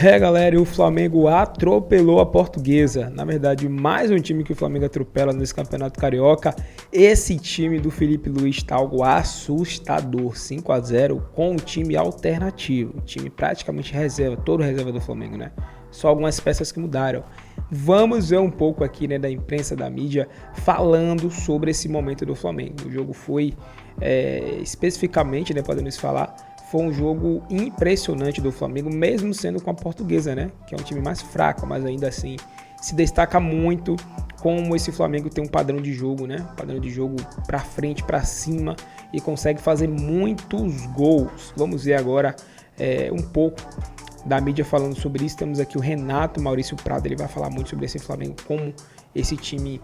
Galera, e o Flamengo atropelou a Portuguesa. Na verdade, mais um time que o Flamengo atropela nesse Campeonato Carioca. Esse time do Felipe Luiz está algo assustador. 5-0 com um time alternativo. Um time praticamente reserva, todo reserva do Flamengo, né? Só algumas peças que mudaram. Vamos ver um pouco aqui, né, da imprensa, da mídia, falando sobre esse momento do Flamengo. O jogo foi, especificamente, né, podemos falar, foi um jogo impressionante do Flamengo, mesmo sendo com a Portuguesa, né? Que é um time mais fraco, mas ainda assim se destaca muito como esse Flamengo tem um padrão de jogo, né? Um padrão de jogo para frente, para cima e consegue fazer muitos gols. Vamos ver agora um pouco da mídia falando sobre isso. Temos aqui o Renato Maurício Prado, ele vai falar muito sobre esse Flamengo, como esse time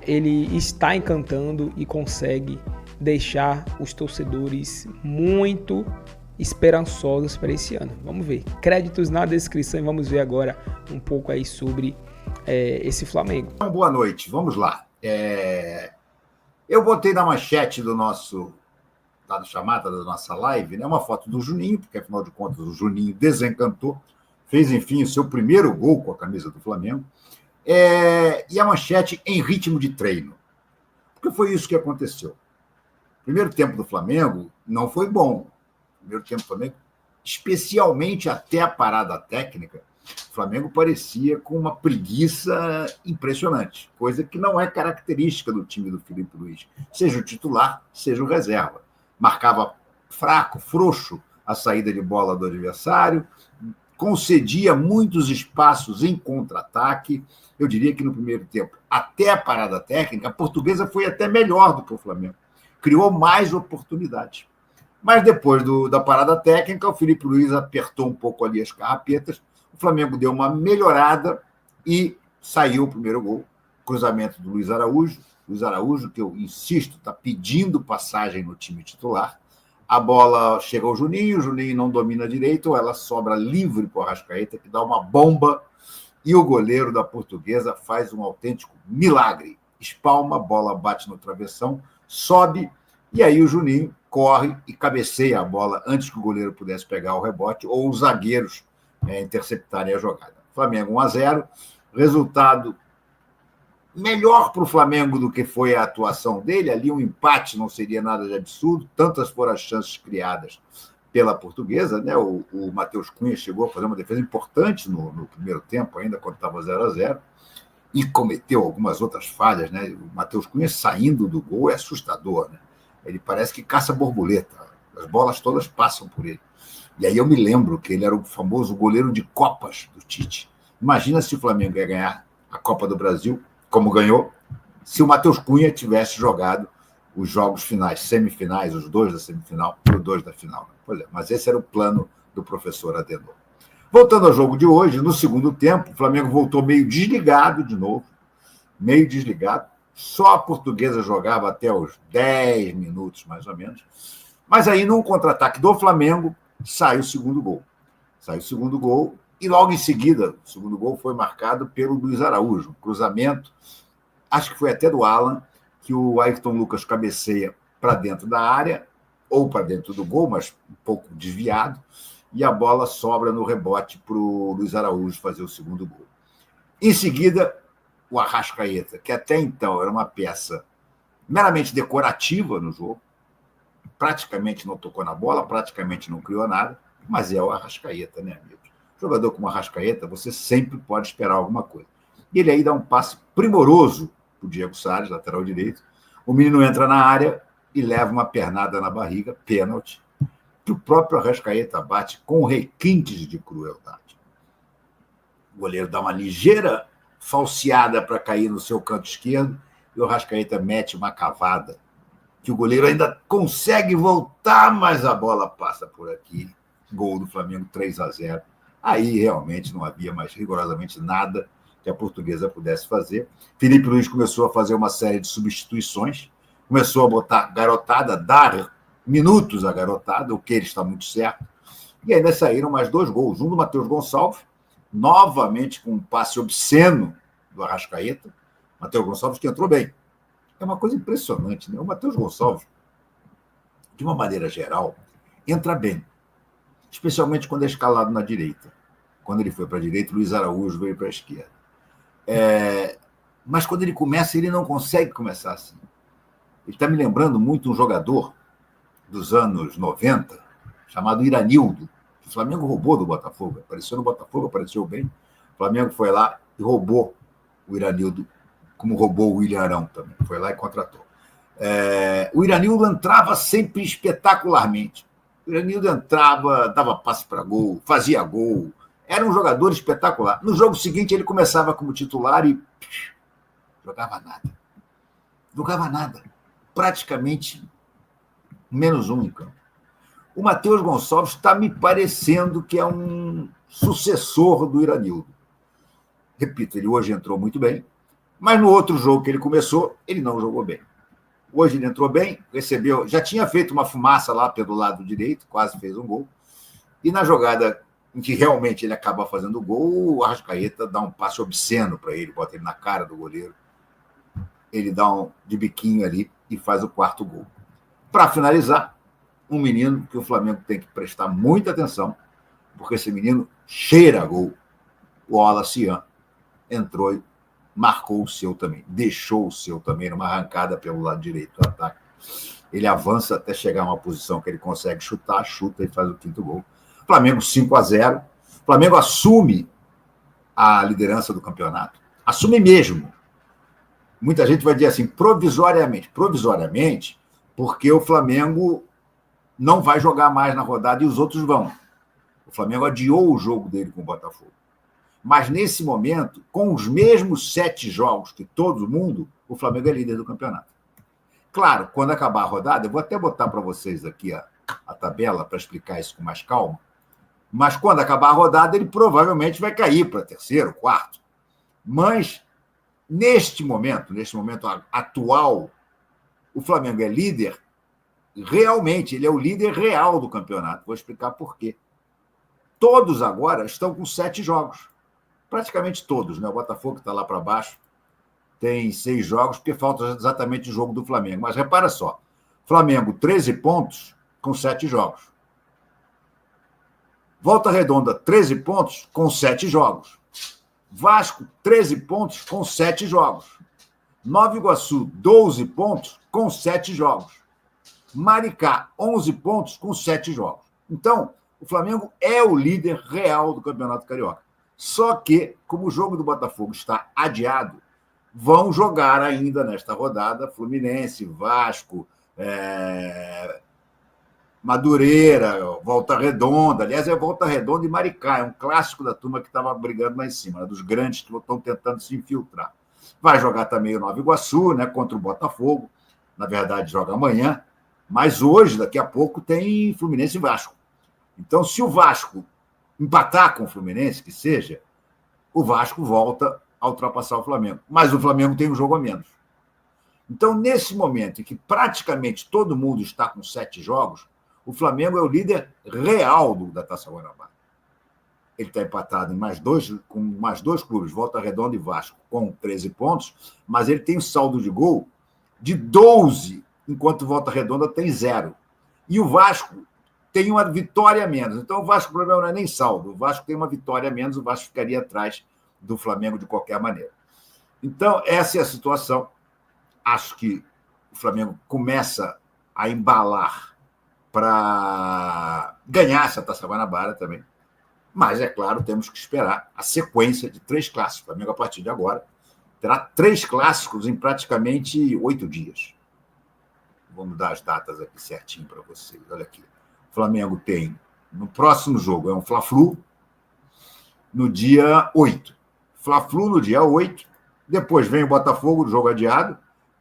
ele está encantando e consegue deixar os torcedores muito esperançosos para esse ano. Vamos ver. Créditos na descrição e vamos ver agora um pouco aí sobre esse Flamengo. Então, boa noite, vamos lá. Eu botei na manchete da chamada da nossa live, né, uma foto do Juninho, porque afinal de contas o Juninho desencantou, fez enfim o seu primeiro gol com a camisa do Flamengo, e a manchete em ritmo de treino. Porque foi isso que aconteceu. O primeiro tempo do Flamengo não foi bom. Primeiro tempo do Flamengo, especialmente até a parada técnica, o Flamengo parecia com uma preguiça impressionante, coisa que não é característica do time do Felipe Luiz, seja o titular, seja o reserva. Marcava fraco, frouxo a saída de bola do adversário, concedia muitos espaços em contra-ataque. Eu diria que no primeiro tempo, até a parada técnica, a Portuguesa foi até melhor do que o Flamengo. Criou mais oportunidades. Mas depois da parada técnica, o Felipe Luiz apertou um pouco ali as carrapetas, o Flamengo deu uma melhorada e saiu o primeiro gol. Cruzamento do Luiz Araújo, que eu insisto, está pedindo passagem no time titular. A bola chega ao Juninho, o Juninho não domina direito, ela sobra livre para o Arrascaeta, que dá uma bomba, e o goleiro da Portuguesa faz um autêntico milagre. Espalma, a bola bate no travessão, sobe, e aí o Juninho corre e cabeceia a bola antes que o goleiro pudesse pegar o rebote ou os zagueiros interceptarem a jogada. Flamengo 1-0, resultado melhor para o Flamengo do que foi a atuação dele. Ali um empate não seria nada de absurdo, tantas foram as chances criadas pela Portuguesa, né? O Matheus Cunha chegou a fazer uma defesa importante no primeiro tempo, ainda quando estava 0-0, e cometeu algumas outras falhas, né? O Matheus Cunha saindo do gol é assustador, né? Ele parece que caça borboleta. As bolas todas passam por ele. E aí eu me lembro que ele era o famoso goleiro de Copas do Tite. Imagina se o Flamengo ia ganhar a Copa do Brasil, como ganhou, se o Matheus Cunha tivesse jogado os jogos finais, semifinais, os 2 da semifinal e os 2 da final. Pois é, mas esse era o plano do professor Adenor. Voltando ao jogo de hoje, no segundo tempo, o Flamengo voltou meio desligado de novo, meio desligado. Só a Portuguesa jogava até os 10 minutos, mais ou menos. Mas aí, num contra-ataque do Flamengo, sai o segundo gol. Sai o segundo gol e logo em seguida, o segundo gol foi marcado pelo Luiz Araújo. Cruzamento, acho que foi até do Alan, que o Ayrton Lucas cabeceia para dentro da área, ou para dentro do gol, mas um pouco desviado, e a bola sobra no rebote para o Luiz Araújo fazer o segundo gol. Em seguida, o Arrascaeta, que até então era uma peça meramente decorativa no jogo, praticamente não tocou na bola, praticamente não criou nada, mas é o Arrascaeta, né, amigo? Jogador como o Arrascaeta, você sempre pode esperar alguma coisa. E ele aí dá um passe primoroso para o Diego Salles, lateral direito. O menino entra na área e leva uma pernada na barriga, pênalti, que o próprio Arrascaeta bate com requintes de crueldade. O goleiro dá uma ligeira falseada para cair no seu canto esquerdo e o Arrascaeta mete uma cavada que o goleiro ainda consegue voltar, mas a bola passa por aqui. Gol do Flamengo 3-0. Aí realmente não havia mais rigorosamente nada que a Portuguesa pudesse fazer. Felipe Luiz começou a fazer uma série de substituições, começou a botar garotada, dar minutos à garotada, o que ele está muito certo, e ainda saíram mais 2 gols. Um do Matheus Gonçalves, novamente com um passe obsceno do Arrascaeta. Matheus Gonçalves que entrou bem. É uma coisa impressionante, né? O Matheus Gonçalves, de uma maneira geral, entra bem, especialmente quando é escalado na direita. Quando ele foi para a direita, Luiz Araújo veio para a esquerda. Mas quando ele começa, ele não consegue começar assim. Ele está me lembrando muito um jogador dos anos 90, chamado Iranildo, que o Flamengo roubou do Botafogo. Apareceu no Botafogo, apareceu bem. O Flamengo foi lá e roubou o Iranildo, como roubou o William Arão também. Foi lá e contratou. O Iranildo entrava sempre espetacularmente. O Iranildo entrava, dava passe para gol, fazia gol. Era um jogador espetacular. No jogo seguinte, ele começava como titular e jogava nada. Jogava nada. Praticamente menos um em campo. O Matheus Gonçalves está me parecendo que é um sucessor do Iranildo. Repito, ele hoje entrou muito bem, mas no outro jogo que ele começou, ele não jogou bem. Hoje ele entrou bem, recebeu, já tinha feito uma fumaça lá pelo lado direito, quase fez um gol, e na jogada em que realmente ele acaba fazendo o gol, o Arrascaeta dá um passe obsceno para ele, bota ele na cara do goleiro, ele dá um de biquinho ali e faz o quarto gol. Para finalizar, um menino que o Flamengo tem que prestar muita atenção, porque esse menino cheira gol. O Wallace entrou e marcou o seu também, deixou o seu também numa arrancada pelo lado direito do ataque. Ele avança até chegar a uma posição que ele consegue chutar, chuta e faz o quinto gol. Flamengo 5-0. Flamengo assume a liderança do campeonato. Assume mesmo. Muita gente vai dizer assim, provisoriamente. Provisoriamente, porque o Flamengo não vai jogar mais na rodada e os outros vão. O Flamengo adiou o jogo dele com o Botafogo. Mas, nesse momento, com os mesmos 7 jogos que todo mundo, o Flamengo é líder do campeonato. Claro, quando acabar a rodada, eu vou até botar para vocês aqui a tabela para explicar isso com mais calma, mas quando acabar a rodada, ele provavelmente vai cair para terceiro, quarto. Mas, neste momento atual, o Flamengo é líder, realmente, ele é o líder real do campeonato. Vou explicar por quê. Todos agora estão com 7 jogos. Praticamente todos, né? O Botafogo está lá para baixo, tem 6 jogos, porque falta exatamente o jogo do Flamengo. Mas repara só, Flamengo 13 pontos com 7 jogos. Volta Redonda 13 pontos com 7 jogos. Vasco 13 pontos com 7 jogos. Nova Iguaçu 12 pontos com 7 jogos. Maricá 11 pontos com 7 jogos. Então, o Flamengo é o líder real do Campeonato Carioca. Só que, como o jogo do Botafogo está adiado, vão jogar ainda nesta rodada Fluminense, Vasco, Madureira, Volta Redonda. Aliás, é Volta Redonda e Maricá. É um clássico da turma que estava brigando lá em cima, dos grandes que estão tentando se infiltrar. Vai jogar também o Nova Iguaçu, né, contra o Botafogo. Na verdade, joga amanhã. Mas hoje, daqui a pouco, tem Fluminense e Vasco. Então, se o Vasco empatar com o Fluminense, que seja, o Vasco volta a ultrapassar o Flamengo. Mas o Flamengo tem um jogo a menos. Então, nesse momento em que praticamente todo mundo está com 7 jogos, o Flamengo é o líder real da Taça Guanabara. Ele está empatado com mais 2 clubes, Volta Redonda e Vasco, com 13 pontos, mas ele tem um saldo de gol de 12, enquanto Volta Redonda tem 0. E o Vasco tem uma vitória a menos. Então, o Vasco, o problema não é nem saldo. O Vasco tem uma vitória a menos, o Vasco ficaria atrás do Flamengo de qualquer maneira. Então, essa é a situação. Acho que o Flamengo começa a embalar para ganhar essa Taça Guanabara também. Mas, é claro, temos que esperar a sequência de 3 clássicos. O Flamengo, a partir de agora, terá 3 clássicos em praticamente 8 dias. Vamos dar as datas aqui certinho para vocês. Olha aqui. O Flamengo tem, no próximo jogo, é um Fla-Flu, no dia 8. Fla-Flu no dia 8. Depois vem o Botafogo, do jogo adiado,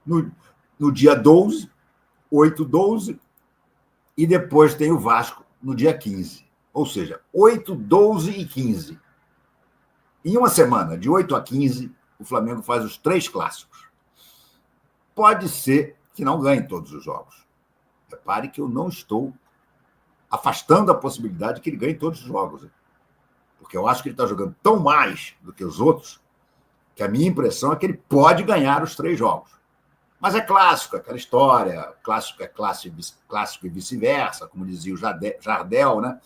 no dia 12, 8, 12. E depois tem o Vasco no dia 15. Ou seja, 8, 12 e 15. Em uma semana, de 8 a 15, o Flamengo faz os 3 clássicos. Pode ser que não ganhe todos os jogos. Repare que eu não estou afastando a possibilidade de que ele ganhe todos os jogos. Porque eu acho que ele está jogando tão mais do que os outros, que a minha impressão é que ele pode ganhar os 3 jogos. Mas é clássico, aquela história, clássico é clássico e vice-versa, como dizia o Jardel, né?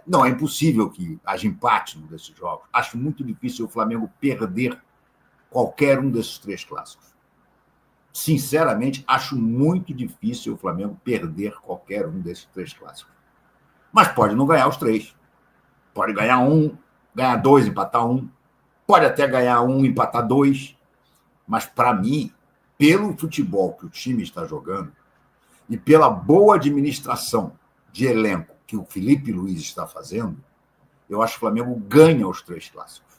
Não, é impossível que haja empate num desses jogos. Acho muito difícil o Flamengo perder qualquer um desses 3 clássicos. Sinceramente, acho muito difícil o Flamengo perder qualquer um desses 3 clássicos. Mas pode não ganhar os 3. Pode ganhar 1, ganhar 2, empatar 1. Pode até ganhar 1, empatar 2. Mas, para mim, pelo futebol que o time está jogando e pela boa administração de elenco que o Felipe Luiz está fazendo, eu acho que o Flamengo ganha os 3 clássicos.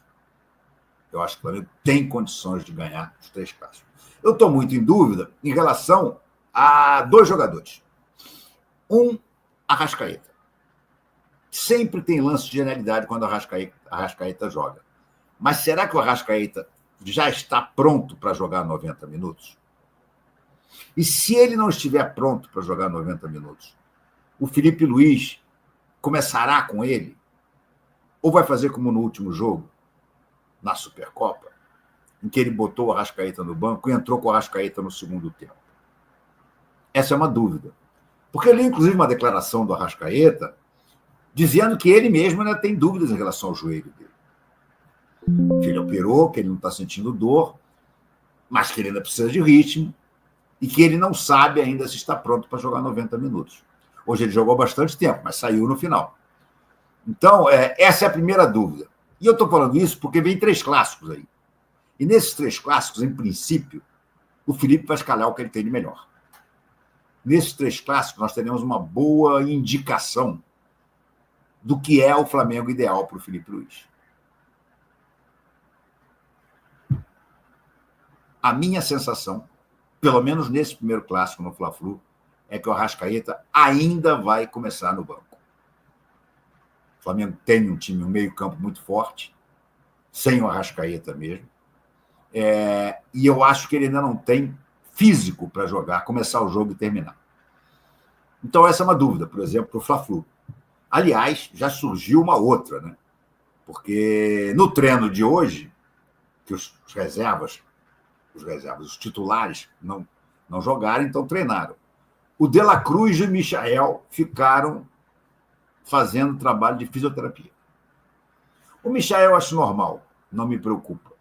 Eu acho que o Flamengo tem condições de ganhar os 3 clássicos. Eu estou muito em dúvida em relação a 2 jogadores. Arrascaeta. Sempre tem lance de genialidade quando o Arrascaeta joga. Mas será que o Arrascaeta já está pronto para jogar 90 minutos? E se ele não estiver pronto para jogar 90 minutos, o Felipe Luiz começará com ele? Ou vai fazer como no último jogo, na Supercopa, em que ele botou o Arrascaeta no banco e entrou com o Arrascaeta no segundo tempo? Essa é uma dúvida. Porque eu li, inclusive, uma declaração do Arrascaeta dizendo que ele mesmo ainda tem dúvidas em relação ao joelho dele. Que ele operou, que ele não está sentindo dor, mas que ele ainda precisa de ritmo e que ele não sabe ainda se está pronto para jogar 90 minutos. Hoje ele jogou bastante tempo, mas saiu no final. Então, essa é a primeira dúvida. E eu estou falando isso porque vem 3 clássicos aí. E nesses 3 clássicos, em princípio, o Felipe vai escalar o que ele tem de melhor. Nesses 3 clássicos, nós teremos uma boa indicação do que é o Flamengo ideal para o Felipe Luiz. A minha sensação, pelo menos nesse primeiro clássico no Fla-Flu, é que o Arrascaeta ainda vai começar no banco. O Flamengo tem um time, um meio-campo muito forte, sem o Arrascaeta mesmo. E eu acho que ele ainda não tem físico para jogar, começar o jogo e terminar. Então, essa é uma dúvida, por exemplo, para o Fla-Flu. Aliás, já surgiu uma outra, né? Porque no treino de hoje, que os titulares não jogaram, então treinaram. O De La Cruz e o Michael ficaram fazendo trabalho de fisioterapia. O Michael eu acho normal, não me preocupa.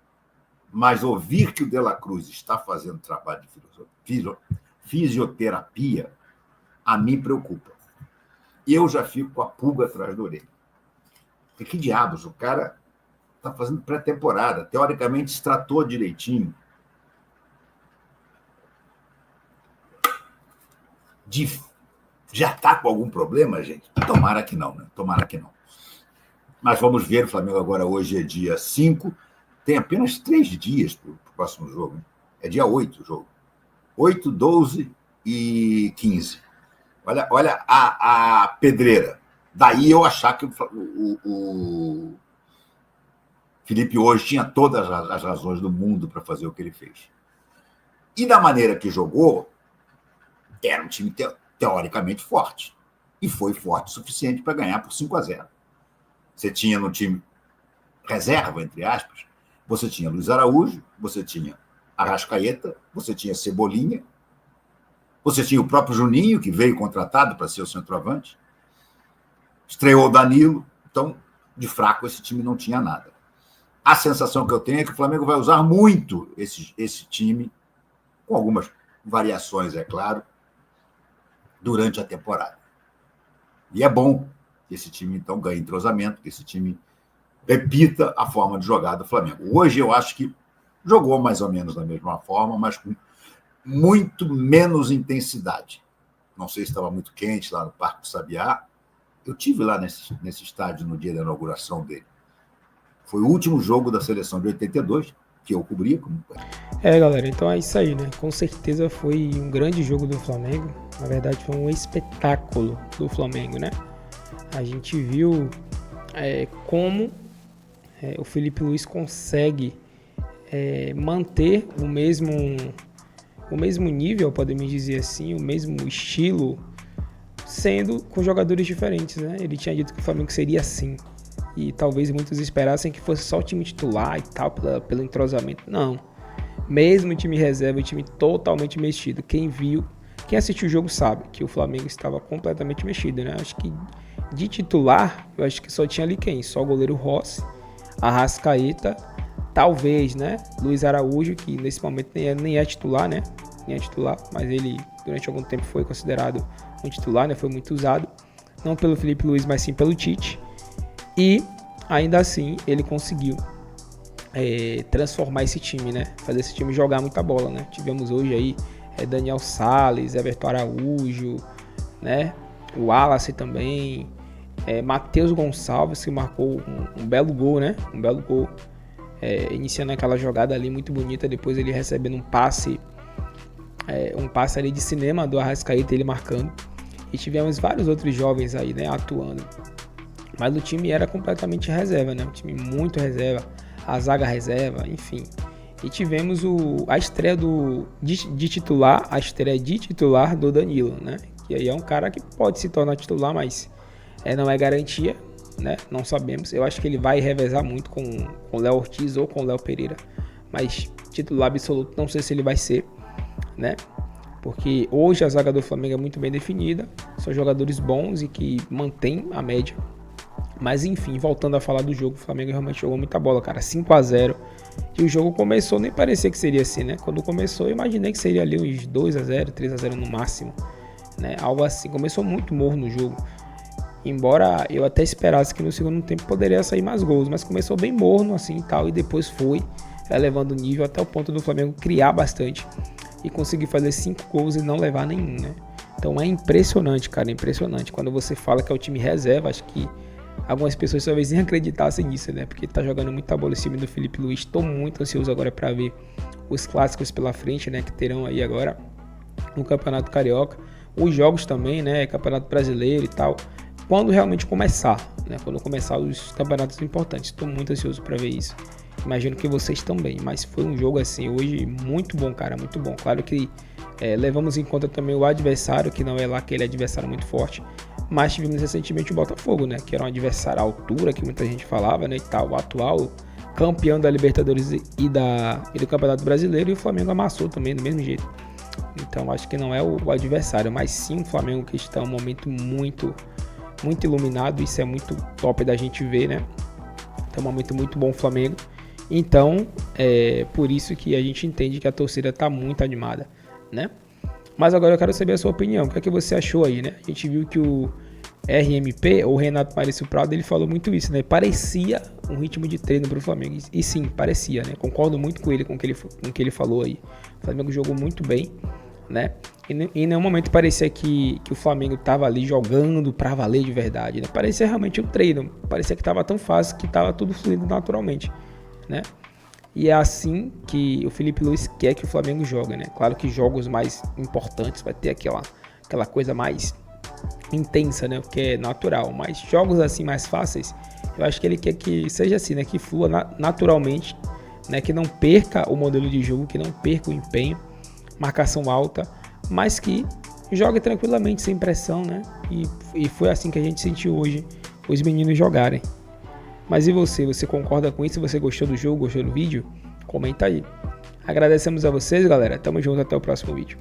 Mas ouvir que o De La Cruz está fazendo trabalho de fisioterapia, a mim preocupa. Eu já fico com a pulga atrás da orelha. Porque que diabos, o cara está fazendo pré-temporada, teoricamente se tratou direitinho. Já está com algum problema, gente? Tomara que não, né? Tomara que não. Mas vamos ver, o Flamengo agora hoje é dia 5, tem apenas 3 dias para o próximo jogo. Né? É dia 8 o jogo. 8, 12 e 15. Olha a pedreira. Daí eu achar que o Felipe hoje tinha todas as razões do mundo para fazer o que ele fez. E da maneira que jogou, era um time teoricamente forte. E foi forte o suficiente para ganhar por 5-0. Você tinha no time reserva, entre aspas, você tinha Luiz Araújo, você tinha Arrascaeta, você tinha Cebolinha, você tinha o próprio Juninho, que veio contratado para ser o centroavante, estreou o Danilo, então, de fraco, esse time não tinha nada. A sensação que eu tenho é que o Flamengo vai usar muito esse time, com algumas variações, é claro, durante a temporada. E é bom que esse time, então, ganhe entrosamento, que esse time repita a forma de jogar do Flamengo. Hoje eu acho que jogou mais ou menos da mesma forma, mas com muito menos intensidade. Não sei se estava muito quente lá no Parque do Sabiá. Eu estive lá nesse estádio no dia da inauguração dele. Foi o último jogo da seleção de 82, que eu cobri. Galera, então é isso aí, né? Com certeza foi um grande jogo do Flamengo. Na verdade, foi um espetáculo do Flamengo, né? A gente viu como o Felipe Luiz consegue manter o mesmo nível, podemos dizer assim, o mesmo estilo, sendo com jogadores diferentes, né? Ele tinha dito que o Flamengo seria assim. E talvez muitos esperassem que fosse só o time titular e tal, pelo entrosamento. Não. Mesmo o time reserva, o time totalmente mexido. Quem assistiu o jogo sabe que o Flamengo estava completamente mexido, né? Acho que de titular, eu acho que só tinha ali quem? Só o goleiro Rossi, Arrascaeta, talvez, né? Luiz Araújo, que nesse momento nem é titular, né? Nem é titular, mas ele durante algum tempo foi considerado um titular, né? Foi muito usado, não pelo Felipe Luiz, mas sim pelo Tite. E ainda assim ele conseguiu transformar esse time, né? Fazer esse time jogar muita bola, né? Tivemos hoje aí Daniel Sales, Everton Araújo, né? O Wallace também, Matheus Gonçalves, que marcou um belo gol, né? Um belo gol, iniciando aquela jogada ali muito bonita, depois ele recebendo um passe ali de cinema do Arrascaeta, ele marcando. E tivemos vários outros jovens aí, né, atuando. Mas o time era completamente reserva, né? Um time muito reserva, a zaga reserva, enfim. E tivemos a estreia de titular do Danilo, né? Que aí é um cara que pode se tornar titular, mas não é garantia, né? Não sabemos. Eu acho que ele vai revezar muito com o Léo Ortiz ou com o Léo Pereira. Mas titular absoluto, não sei se ele vai ser, né? Porque hoje a zaga do Flamengo é muito bem definida. São jogadores bons e que mantêm a média. Mas enfim, voltando a falar do jogo, o Flamengo realmente jogou muita bola, cara. 5-0. E o jogo começou, nem parecia que seria assim, né? Quando começou, eu imaginei que seria ali uns 2-0, 3-0 no máximo, né? Algo assim. Começou muito morno no jogo. Embora eu até esperasse que no segundo tempo poderia sair mais gols. Mas começou bem morno assim e tal. E depois foi elevando o nível até o ponto do Flamengo criar bastante. E conseguir fazer 5 gols e não levar nenhum, né? Então é impressionante, cara. É impressionante. Quando você fala que é o time reserva, acho que algumas pessoas talvez nem acreditassem nisso, né? Porque tá jogando muita bola esse time do Felipe Luiz. Estou muito ansioso agora para ver os clássicos pela frente, né? Que terão aí agora no Campeonato Carioca. Os jogos também, né? Campeonato Brasileiro e tal. Quando realmente começar, né? Quando começar os campeonatos importantes. Estou muito ansioso para ver isso. Imagino que vocês também. Mas foi um jogo assim hoje muito bom, cara. Muito bom. Claro que levamos em conta também o adversário, que não é lá aquele adversário muito forte. Mas tivemos recentemente o Botafogo, né? Que era um adversário à altura, que muita gente falava, né? E tal, o atual campeão da Libertadores e do Campeonato Brasileiro. E o Flamengo amassou também do mesmo jeito. Então acho que não é o adversário, mas sim o Flamengo, que está em um momento muito, muito iluminado. Isso é muito top da gente ver, né? Tá um momento muito bom o Flamengo. Então por isso que a gente entende que a torcida está muito animada, né? Mas agora eu quero saber a sua opinião. O que é que você achou aí, né? A gente viu que o RMP, ou Renato Maurício Prado, ele falou muito isso, né? Parecia um ritmo de treino para o Flamengo. E sim, parecia, né? Concordo muito com ele, com o que ele falou aí. O Flamengo jogou muito bem, né? E em nenhum momento parecia que o Flamengo estava ali jogando para valer de verdade, né? Parecia realmente um treino. Parecia que estava tão fácil que estava tudo fluindo naturalmente, né? E é assim que o Felipe Luiz quer que o Flamengo jogue, né? Claro que jogos mais importantes vai ter aquela coisa mais intensa, né? Que é natural. Mas jogos assim mais fáceis, eu acho que ele quer que seja assim, né? Que flua naturalmente, né? Que não perca o modelo de jogo, que não perca o empenho, marcação alta, mas que jogue tranquilamente, sem pressão, né? E foi assim que a gente sentiu hoje os meninos jogarem. Mas e você? Você concorda com isso? Se você gostou do jogo, gostou do vídeo? Comenta aí. Agradecemos a vocês, galera. Tamo junto, até o próximo vídeo.